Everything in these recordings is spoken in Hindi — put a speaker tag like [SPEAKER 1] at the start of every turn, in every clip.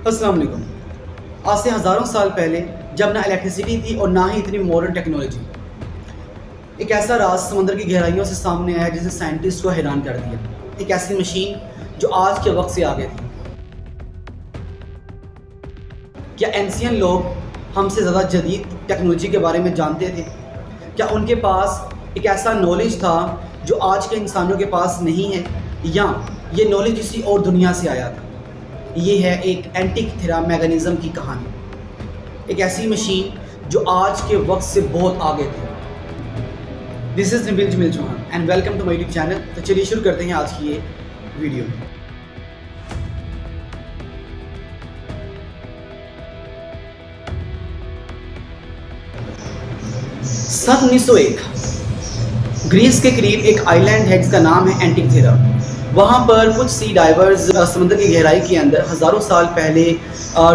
[SPEAKER 1] अस्सलाम वालेकुम। आज से हज़ारों साल पहले जब ना इलेक्ट्रिसिटी थी और ना ही इतनी मॉडर्न टेक्नोलॉजी, एक ऐसा राज समंदर की गहराइयों से सामने आया जिसने साइंटिस्ट को हैरान कर दिया। एक ऐसी मशीन जो आज के वक्त से आगे थी। क्या एंशियन लोग हमसे ज़्यादा जदीद टेक्नोलॉजी के बारे में जानते थे? क्या उनके पास एक ऐसा नॉलेज था जो आज के इंसानों के पास नहीं है, या ये नॉलेज किसी और दुनिया से आया था? ये है एक एंटिक मैकेनिज़्म की कहानी। एक ऐसी मशीन जो आज के वक्त से बहुत आगे थी। This is Nabeel Jameel Chauhan and welcome to my YouTube channel. तो चलिए शुरू करते हैं आज की ये वीडियो। सन 1901 ग्रीस के करीब एक आइलैंड है जिसका नाम है एंटिक। वहाँ पर कुछ सी डाइवर्स समुद्र की गहराई के अंदर हज़ारों साल पहले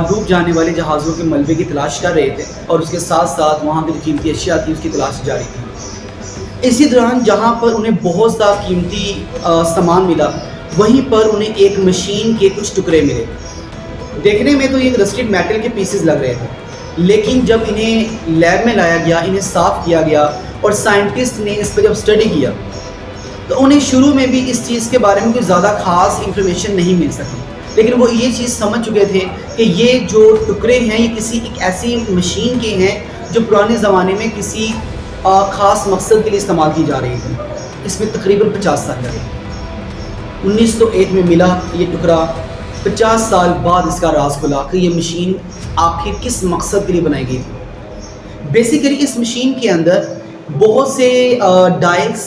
[SPEAKER 1] डूब जाने वाले जहाज़ों के मलबे की तलाश कर रहे थे, और उसके साथ साथ वहाँ की जो कीमती अशिया थी उसकी तलाश जारी थी। इसी दौरान जहाँ पर उन्हें बहुत सा कीमती सामान मिला, वहीं पर उन्हें एक मशीन के कुछ टुकड़े मिले। देखने में तो ये रस्टेड मेटल के पीसेस लग रहे थे, लेकिन जब इन्हें लैब में लाया गया, इन्हें साफ़ किया गया और साइंटिस्ट ने इस पर जब स्टडी किया तो उन्हें शुरू में भी इस चीज़ के बारे में कोई ज़्यादा ख़ास इंफॉर्मेशन नहीं मिल सकी। लेकिन वो ये चीज़ समझ चुके थे कि ये जो टुकड़े हैं ये किसी एक ऐसी मशीन के हैं जो पुराने ज़माने में किसी ख़ास मकसद के लिए इस्तेमाल की जा रही थी। इसमें तकरीबन 50 साल लगे। 1901 में मिला ये टुकड़ा। 50 साल बाद इसका राज खुला कि ये मशीन आखिर किस मकसद के लिए बनाई गई थी। बेसिकली इस मशीन के अंदर बहुत से डायल्स,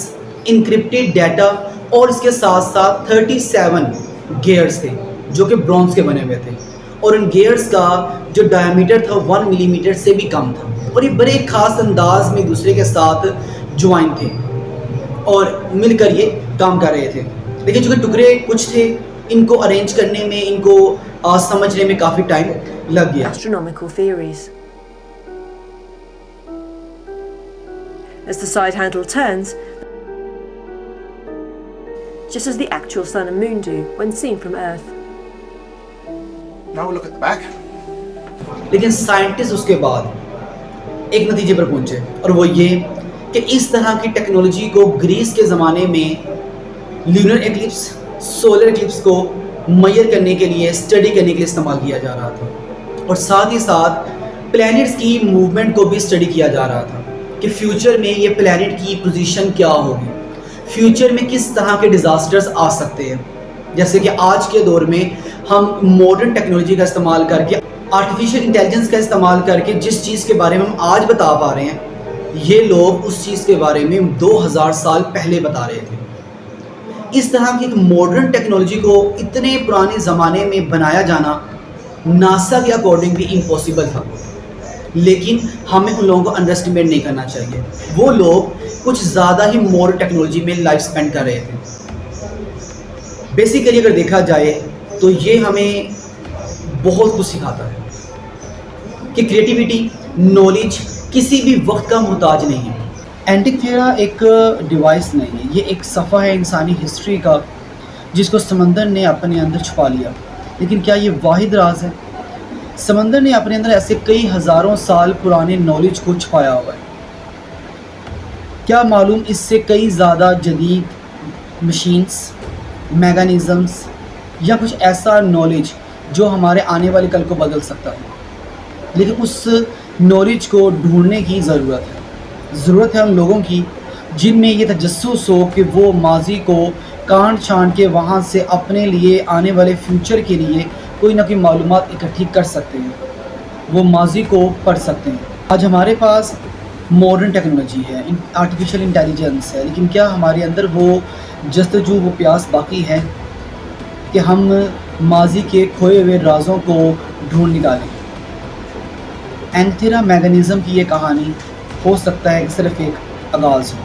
[SPEAKER 1] इनक्रिप्टेड डाटा और इसके साथ साथ 37 गियर्स थे जो कि ब्रॉन्ज के बने हुए थे, और इन गियर्स का जो डायमीटर था 1 मिलीमीटर से भी कम था, और ये बड़े ख़ास अंदाज में दूसरे के साथ ज्वाइन थे और मिलकर ये काम कर रहे थे। लेकिन जो कि टुकड़े कुछ थे, इनको अरेंज करने में, इनको समझने में काफ़ी टाइम लग गया।
[SPEAKER 2] Astronomical theories. As the side handle turns, just as the actual sun and moon do when seen from Earth.
[SPEAKER 3] Now we'll look at the back.
[SPEAKER 1] लेकिन साइंटिस्ट उसके बाद एक नतीजे पर पहुंचे, और वो ये कि इस तरह की टेक्नोलॉजी को ग्रीस के ज़माने में ल्यूनर एक्लिप्स, सोलर एक्लिप्स को मेजर करने के लिए, स्टडी करने के लिए इस्तेमाल किया जा रहा था, और साथ ही साथ प्लैनेट्स की मूवमेंट को भी स्टडी किया जा रहा था कि फ्यूचर में ये प्लैनेट की पोजीशन क्या होगी, फ्यूचर में किस तरह के डिज़ास्टर्स आ सकते हैं। जैसे कि आज के दौर में हम मॉडर्न टेक्नोलॉजी का इस्तेमाल करके, आर्टिफिशियल इंटेलिजेंस का इस्तेमाल करके जिस चीज़ के बारे में हम आज बता पा रहे हैं, ये लोग उस चीज़ के बारे में 2000 साल पहले बता रहे थे। इस तरह की एक मॉडर्न टेक्नोलॉजी को इतने पुराने ज़माने में बनाया जाना नासा के अकॉर्डिंग भी इम्पॉसिबल था, लेकिन हमें उन लोगों को अंडरएस्टिमेट नहीं करना चाहिए। वो लोग कुछ ज़्यादा ही मॉडर्न टेक्नोलॉजी में लाइफ स्पेंड कर रहे थे। बेसिकली अगर देखा जाए तो ये हमें बहुत कुछ सिखाता है कि क्रिएटिविटी, नॉलेज किसी भी वक्त का मोहताज नहीं है। एंटिक थेरा एक डिवाइस नहीं है, ये एक सफ़ा है इंसानी हिस्ट्री का जिसको समंदर ने अपने अंदर छुपा लिया। लेकिन क्या ये वाहिद राज है? समंदर ने अपने अंदर ऐसे कई हज़ारों साल पुराने नॉलेज को छुपाया हुआ है। क्या मालूम इससे कई ज़्यादा जदीद मशीन्स, मैकेनिज़म्स या कुछ ऐसा नॉलेज जो हमारे आने वाले कल को बदल सकता है। लेकिन उस नॉलेज को ढूंढने की ज़रूरत है उन लोगों की जिनमें ये तजस्सुस हो कि वो माजी को काट छांट के वहाँ से अपने लिए आने वाले फ्यूचर के लिए कोई ना कोई मालूमात इकट्ठी कर सकते हैं, वो माजी को पढ़ सकते हैं। आज हमारे पास मॉडर्न टेक्नोलॉजी है, आर्टिफिशियल इंटेलिजेंस है, लेकिन क्या हमारे अंदर वो जस्तजू, वो प्यास बाकी है कि हम माजी के खोए हुए राज़ों को ढूंढ निकालें? एंटिक मैकेनिज़्म की ये कहानी हो सकता है कि सिर्फ एक आगाज़ हो।